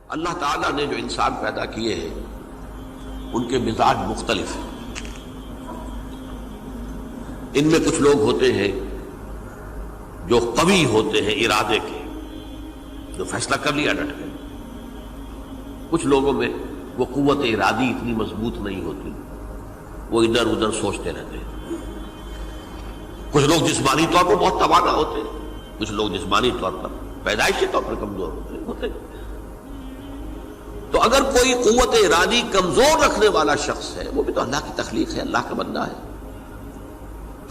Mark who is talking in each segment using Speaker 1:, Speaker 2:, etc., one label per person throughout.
Speaker 1: اللہ تعالیٰ نے جو انسان پیدا کیے ہیں ان کے مزاج مختلف ہیں. ان میں کچھ لوگ ہوتے ہیں جو قوی ہوتے ہیں ارادے کے، جو فیصلہ کر لیا ڈٹ گئے. کچھ لوگوں میں وہ قوت ارادی اتنی مضبوط نہیں ہوتی، وہ ادھر ادھر سوچتے رہتے ہیں. کچھ لوگ جسمانی طور پر بہت توانا ہوتے ہیں، کچھ لوگ جسمانی طور پر پیدائشی طور پر کمزور ہوتے ہیں. تو اگر کوئی قوت ارادی کمزور رکھنے والا شخص ہے، وہ بھی تو اللہ کی تخلیق ہے، اللہ کا بندہ ہے،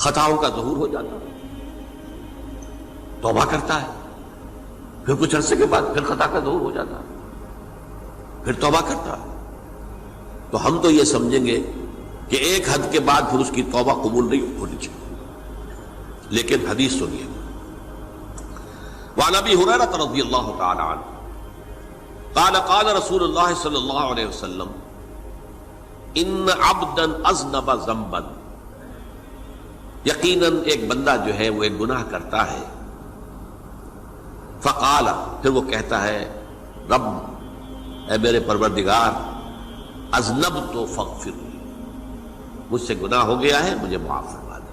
Speaker 1: خطاؤں کا ظہور ہو جاتا ہے، توبہ کرتا ہے، پھر کچھ عرصے کے بعد پھر خطا کا ظہور ہو جاتا ہے، پھر توبہ کرتا ہے. تو ہم تو یہ سمجھیں گے کہ ایک حد کے بعد پھر اس کی توبہ قبول نہیں ہونی چاہیے. لیکن حدیث سنیے. وعن ابی ہریرہ رضی اللہ تعالی عنہ قال قال رسول اللہ صلی اللہ علیہ وسلم ان عبدا اذنب ذنبا، یقیناً ایک بندہ جو ہے وہ ایک گناہ کرتا ہے. فقال، پھر وہ کہتا ہے رب، اے میرے پروردگار، اذنبت فاغفر لی، مجھ سے گناہ ہو گیا ہے، مجھے معاف فرما دے.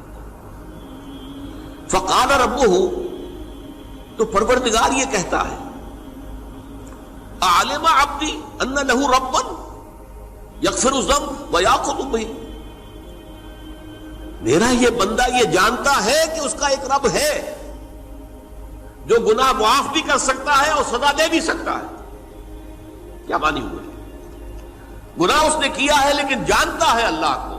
Speaker 1: فقال ربہ، تو پروردگار یہ کہتا ہے اعلم عبدی ان لہ ربا یغفر الذنب ویاخذ بہ، میرا یہ بندہ یہ جانتا ہے کہ اس کا ایک رب ہے جو گناہ معاف بھی کر سکتا ہے اور سزا دے بھی سکتا ہے. کیا مانی ہوئے؟ گناہ اس نے کیا ہے لیکن جانتا ہے اللہ کو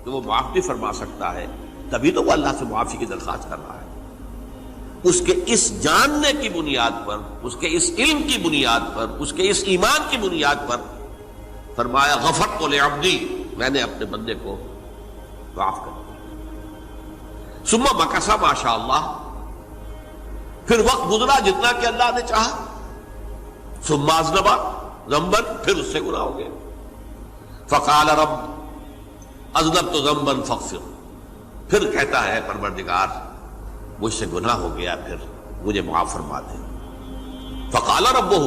Speaker 1: کہ وہ معاف بھی فرما سکتا ہے، تبھی تو وہ اللہ سے معافی کی درخواست کر رہا ہے. اس کے اس جاننے کی بنیاد پر، اس کے اس علم کی بنیاد پر، اس کے اس ایمان کی بنیاد پر فرمایا غفرت لعبدی، میں نے اپنے بندے کو معاف کر دیا. ثم مکث ما شاء اللہ، پھر وقت گزرا جتنا کہ اللہ نے چاہا. ثم اذنب ذنبا، پھر اس سے گناہ ہو گیا. فقال رب اذنبت ذنبا فاغفر، پھر کہتا ہے پروردگار مجھ سے گناہ ہو گیا، پھر مجھے معاف فرما دے. فقال ربہ،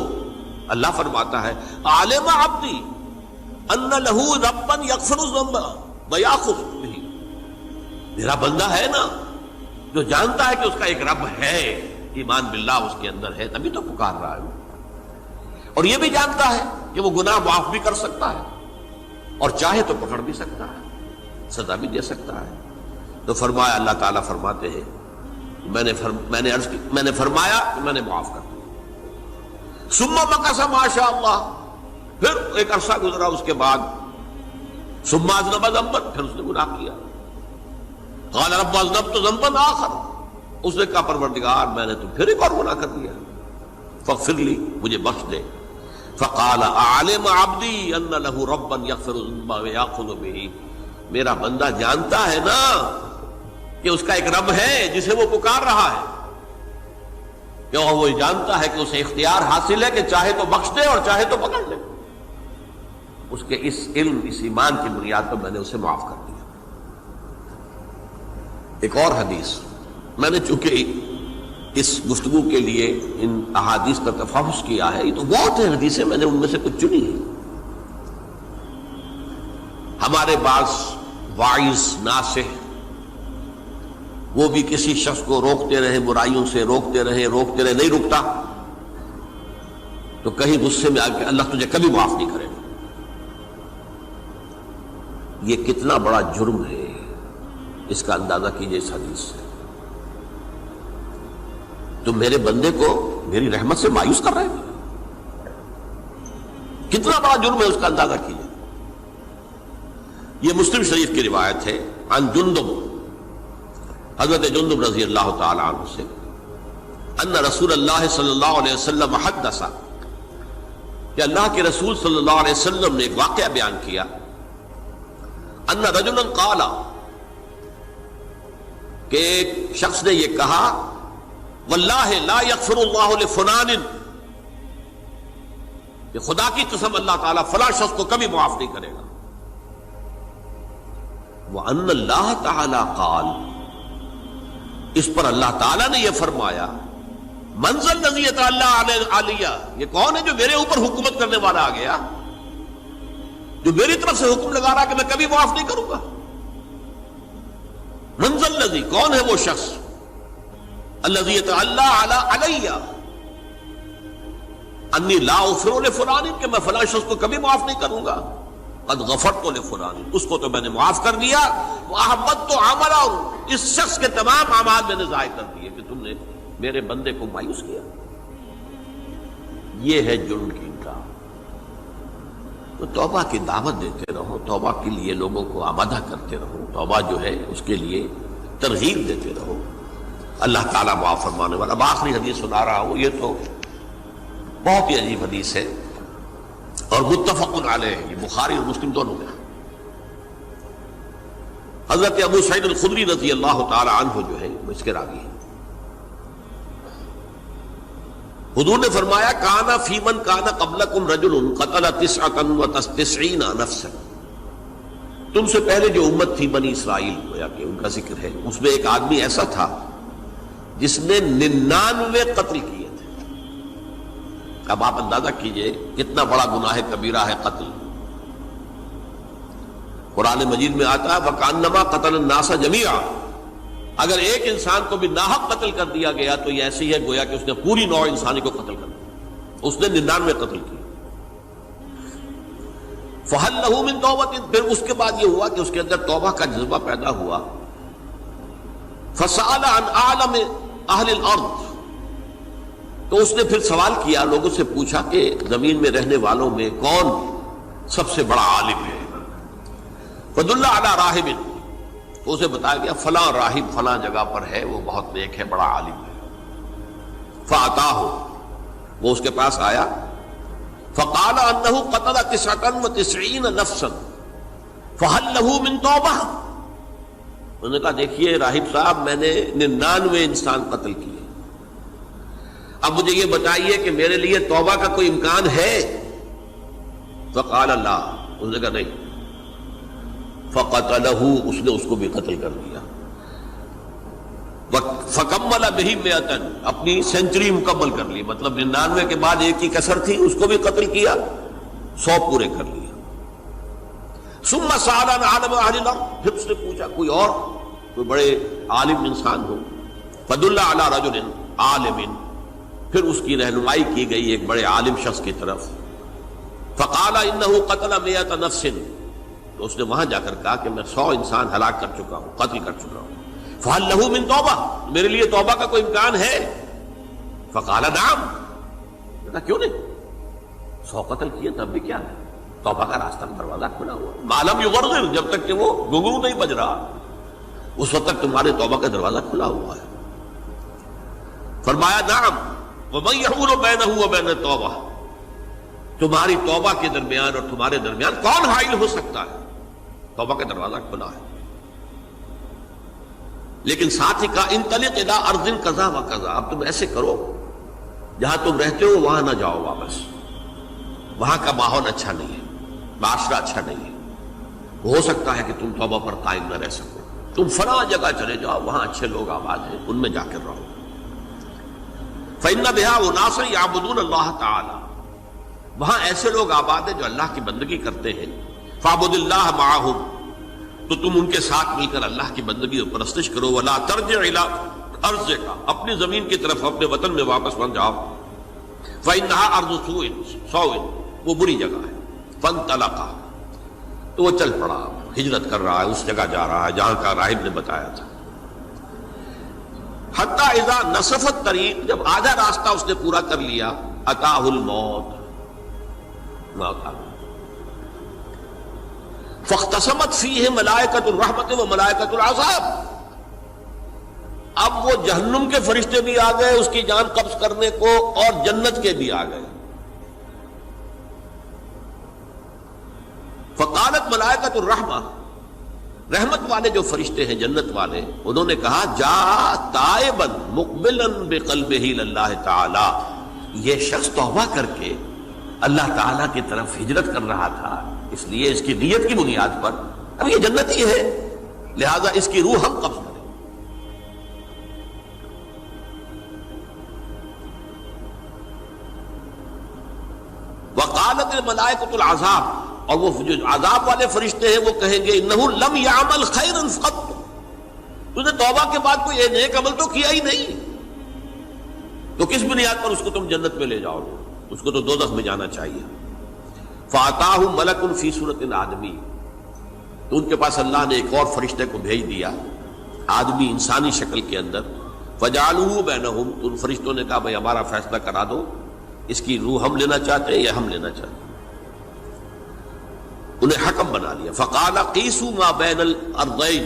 Speaker 1: اللہ فرماتا ہے عالم عبدی ان لہ ربا یغفر الذنب ویاخذ بہ، میرا بندہ ہے نا جو جانتا ہے کہ اس کا ایک رب ہے، ایمان باللہ اس کے اندر ہے، تبھی تو پکار رہا ہے. اور یہ بھی جانتا ہے کہ وہ گناہ معاف بھی کر سکتا ہے اور چاہے تو پکڑ بھی سکتا ہے، سزا بھی دے سکتا ہے. تو فرمایا، اللہ تعالیٰ فرماتے ہیں میں نے فرمایا کہ میں نے معاف کر دیا. ثم مکث ما شاء اللہ، پھر ایک عرصہ گزرا اس کے بعد. ثم اذنب ذنبا، پھر اس نے گناہ کیا. قال رب اذنبت ذنبا آخر، اس نے کہا پروردگار میں نے تو پھر ایک اور گناہ کر دیا، فاغفر لی، مجھے بخش دے. فقال اعلم عبدی ان لہ ربا یغفر الذنب ویاخذ بہ، میرا بندہ جانتا ہے نا کہ اس کا ایک رب ہے جسے وہ پکار رہا ہے، کیوں وہ جانتا ہے کہ اسے اختیار حاصل ہے کہ چاہے تو بخش دے اور چاہے تو پکڑ لے. اس کے اس علم، اس ایمان کی بنیاد پر میں نے اسے معاف کر دیا. ایک اور حدیث، میں نے چونکہ اس گفتگو کے لیے ان احادیث کا تفحص کیا ہے، یہ تو بہت ہیں حدیثیں، میں نے ان میں سے کچھ چنی ہیں. ہمارے بعض واعظ ناصح وہ بھی کسی شخص کو روکتے رہے، برائیوں سے روکتے رہے، نہیں رکتا تو کہیں غصے میں آ کے اللہ تجھے کبھی معاف نہیں کرے گا. یہ کتنا بڑا جرم ہے، اس کا اندازہ کیجئے اس حدیث سے. تو میرے بندے کو میری رحمت سے مایوس کر رہے ہیں، کتنا بڑا جرم ہے اس کا اندازہ کیجئے. یہ مسلم شریف کی روایت ہے عن جندب، حضرت جندب رضی اللہ تعالی عنہ سے، ان رسول اللہ صلی اللہ علیہ وسلم حدث، کہ اللہ کے رسول صلی اللہ علیہ وسلم نے ایک واقعہ بیان کیا. ان رجلا قال، کہ ایک شخص نے یہ کہا واللہ لا یغفر اللہ لفلان، کہ خدا کی قسم اللہ تعالیٰ فلاں شخص کو کبھی معاف نہیں کرے گا. وان اللہ تعالی قال، اس پر اللہ تعالیٰ نے یہ فرمایا منزل الذی یتعالی علیہ، یہ کون ہے جو میرے اوپر حکومت کرنے والا آ گیا، جو میری طرف سے حکم لگا رہا کہ میں کبھی معاف نہیں کروں گا؟ منزل الذی، کون ہے وہ شخص، الذی یتعالی علیہ انی لا اغفر لفلان، کہ میں فلاں شخص کو کبھی معاف نہیں کروں گا، قد غفرت لفلان، اس کو تو میں نے معاف کر دیا، واحبطت عملہ، اس شخص کے تمام اعمال میں نے ضائع کر دیے کہ تم نے میرے بندے کو مایوس کیا۔ یہ ہے جرم کی انکار۔ تو توبہ کی دعوت دیتے رہو، توبہ کے لیے لوگوں کو آمادہ کرتے رہو، توبہ جو ہے اس کے لیے ترغیب دیتے رہو، اللہ تعالیٰ معاف فرمانے والا۔ اب آخری حدیث سنا رہا ہوں، یہ تو بہت ہی عجیب حدیث ہے اور متفق علیہ، یہ بخاری اور مسلم دونوں میں۔ حضرت ابو سعید الخدری رضی اللہ تعالی عنہ جو ہے اس کے راوی ہیں، حضور نے فرمایا کانا فی من کانا قبلکم رجل قتل 99 نفسا، تم سے پہلے جو امت تھی بنی اسرائیل، گویا کہ ان کا ذکر ہے، اس میں ایک آدمی ایسا تھا جس نے 99 قتل کیے تھے۔ اب آپ اندازہ کیجئے کتنا بڑا گناہ کبیرہ ہے قتل۔ قرآن مجید میں آتا ہے وَكَأَنَّمَا قَتَلَ النَّاسَ جَمِيعًا، اگر ایک انسان کو بھی ناحق قتل کر دیا گیا تو یہ ایسی ہے گویا کہ اس نے پوری نوع انسانی کو قتل کر دیا، اس نے 99 قتل کی۔ فَهَلْ لَهُ مِن تَوْبَةٍ، پھر اس کے بعد یہ ہوا کہ اس کے اندر توبہ کا جذبہ پیدا ہوا۔ فَسَأَلَ عَنْ أَعْلَمِ أَهْلِ الْأَرْضِ، تو اس نے پھر سوال کیا، لوگوں سے پوچھا کہ زمین میں رہنے والوں میں کون سب سے بڑا عالم ہے؟ فَدُلَّ عَلَى رَاهِبٍ، تو اسے بتایا گیا فلاں راہب فلاں جگہ پر ہے، وہ بہت نیک ہے، بڑا عالم ہے۔ فَأَتَاهُ، وہ اس کے پاس آیا، فَقَالَ أَنَّهُ قَتَلَ 99 نَفْسًا فَهَلْ لَهُ مِن تَوْبَةٍ، انہوں نے کہا دیکھیے راہب صاحب، میں نے 99 انسان قتل کیے، اب مجھے یہ بتائیے کہ میرے لیے توبہ کا کوئی امکان ہے؟ فَقَالَ لَا، انہوں نے کہا نہیں۔ فَقَتَلَهُ، اس نے اس کو بھی قتل کر دیا۔ فَكَمَّلَ بِهِ 100، اپنی سینچری مکمل کر لی، مطلب 99 کے بعد ایک کی کسر تھی، اس کو بھی قتل کیا، 100 پورے کر لیا۔ ثُمَّ سَأَلَ عَنْ عَالِمِ أَهْلِ الْأَرْضِ، پھر اس نے پوچھا کوئی اور کوئی بڑے عالم انسان ہو۔ فَدُلَّ عَلَى رَجُلٍ عَالِمٍ، پھر اس کی رہنمائی کی گئی ایک بڑے عالم شخص کی طرف۔ فَقَالَ إِنَّهُ قَتَلَ 100 نَفْسٍ، تو اس نے وہاں جا کر کہا کہ میں 100 انسان ہلاک کر چکا ہوں، قتل کر چکا ہوں۔ فَهَلْ لَهُ مِن تَوْبَةٍ، میرے لیے توبہ کا کوئی امکان ہے؟ فَقَالَ نَعَمْ، کہا کیوں نہیں، 100 قتل کیے تب بھی کیا ہے، توبہ کا راستہ دروازہ کھلا ہوا، مَا لَمْ يُغَرْغِرْ، جب تک کہ وہ گھنگرو نہیں بج رہا اس وقت تک تمہارے توبہ کا دروازہ کھلا ہوا ہے۔ فرمایا نعم، وَمَن يَحُولُ بَيْنَهُ وَبَيْنَ التَّوْبَةِ، تمہاری توبہ کے درمیان اور تمہارے درمیان کون حائل ہو سکتا ہے، توبہ کا دروازہ کھلا ہے۔ لیکن ساتھ ہی کہا انطلق الی ارض کذا و کذا، اب تم ایسے کرو جہاں تم رہتے ہو وہاں نہ جاؤ واپس، وہاں کا ماحول اچھا نہیں ہے، معاشرہ اچھا نہیں ہے، ہو سکتا ہے کہ تم توبہ پر قائم نہ رہ سکو، تم فلاں جگہ چلے جاؤ، وہاں اچھے لوگ آباد ہیں، ان میں جا کر رہو۔ فإن بها اناس یعبدون اللہ تعالی، وہاں ایسے لوگ آباد ہیں جو اللہ کی بندگی کرتے ہیں۔ فاعبد اللہ معہم، تو تم ان کے ساتھ مل کر اللہ کی بندگی اور پرستش کرو۔ ولا ترجع الی ارضک، اپنی زمین کی طرف اپنے وطن میں واپس بن جاؤ۔ فإنها ارض سوء، وہ بری جگہ ہے۔ فانطلقا، تو وہ چل پڑا، ہجرت کر رہا ہے، اس جگہ جا رہا ہے جہاں کا راہب نے بتایا تھا۔ حتی اذا نصف الطریق، جب آدھا راستہ اس نے پورا کر لیا، اتاہ الموت، موت آ گئی۔ فاختصمت فیہ ملائکۃ الرحمت و ملائکۃ العذاب، اب وہ جہنم کے فرشتے بھی آ گئے اس کی جان قبض کرنے کو، اور جنت کے بھی آ گئے۔ فقالت ملائکۃ الرحمہ، رحمت والے جو فرشتے ہیں جنت والے، انہوں نے کہا جا تائبا مقبلا بقلبہ للہ تعالی، یہ شخص توبہ کر کے اللہ تعالیٰ کی طرف ہجرت کر رہا تھا، اس لیے اس کی نیت کی بنیاد پر اب یہ جنتی ہے، لہذا اس کی روح ہم قبض کریں۔ وقالت الملائکۃ العذاب، اور وہ جو عذاب والے فرشتے ہیں وہ کہیں گے انہ لم یعمل خیرا قط، تو نے توبہ کے بعد کوئی نیک عمل تو کیا ہی نہیں، تو کس بنیاد پر اس کو تم جنت میں لے جاؤ گے؟ اس کو تو دوزخ میں جانا چاہیے۔ فَأَتَاهُ مَلَكٌ فِي صُورَةٍ آدمی، تو ان کے پاس اللہ نے ایک اور فرشتے کو بھیج دیا آدمی انسانی شکل کے اندر، فَجَعَلُوهُ بَيْنَهُمْ، تو ان فرشتوں نے کہا بھائی ہمارا فیصلہ کرا دو، اس کی روح ہم لینا چاہتے ہیں یا ہم لینا چاہتے ہیں، انہیں حکم بنا دیا۔ فَقَالَ قِيسُوا مَا بَيْنَ الْأَرْضَيْنِ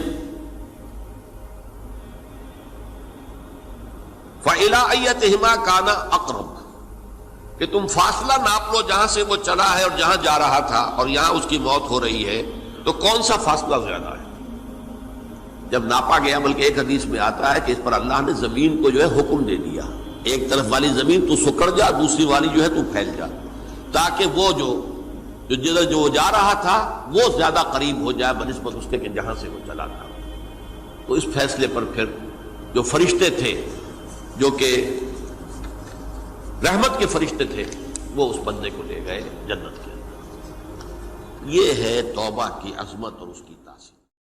Speaker 1: فَإِلَىٰ أَيَّتِهِمَا كَانَ أَقْرَبَ، کہ تم فاصلہ ناپ لو جہاں سے وہ چلا ہے اور جہاں جا رہا تھا اور یہاں اس کی موت ہو رہی ہے، تو کون سا فاصلہ زیادہ ہے؟ جب ناپا گیا، بلکہ ایک حدیث میں آتا ہے کہ اس پر اللہ نے زمین کو جو ہے حکم دے دیا، ایک طرف والی زمین تو سکڑ جا، دوسری والی جو ہے تو پھیل جا، تاکہ وہ جدھر جو وہ جا رہا تھا وہ زیادہ قریب ہو جائے بنسبت اس کے کہ جہاں سے وہ چلا تھا۔ تو اس فیصلے پر پھر جو فرشتے تھے جو کہ رحمت کے فرشتے تھے وہ اس بندے کو لے گئے جنت کے اندر۔ یہ ہے توبہ کی عظمت اور اس کی تاثیر۔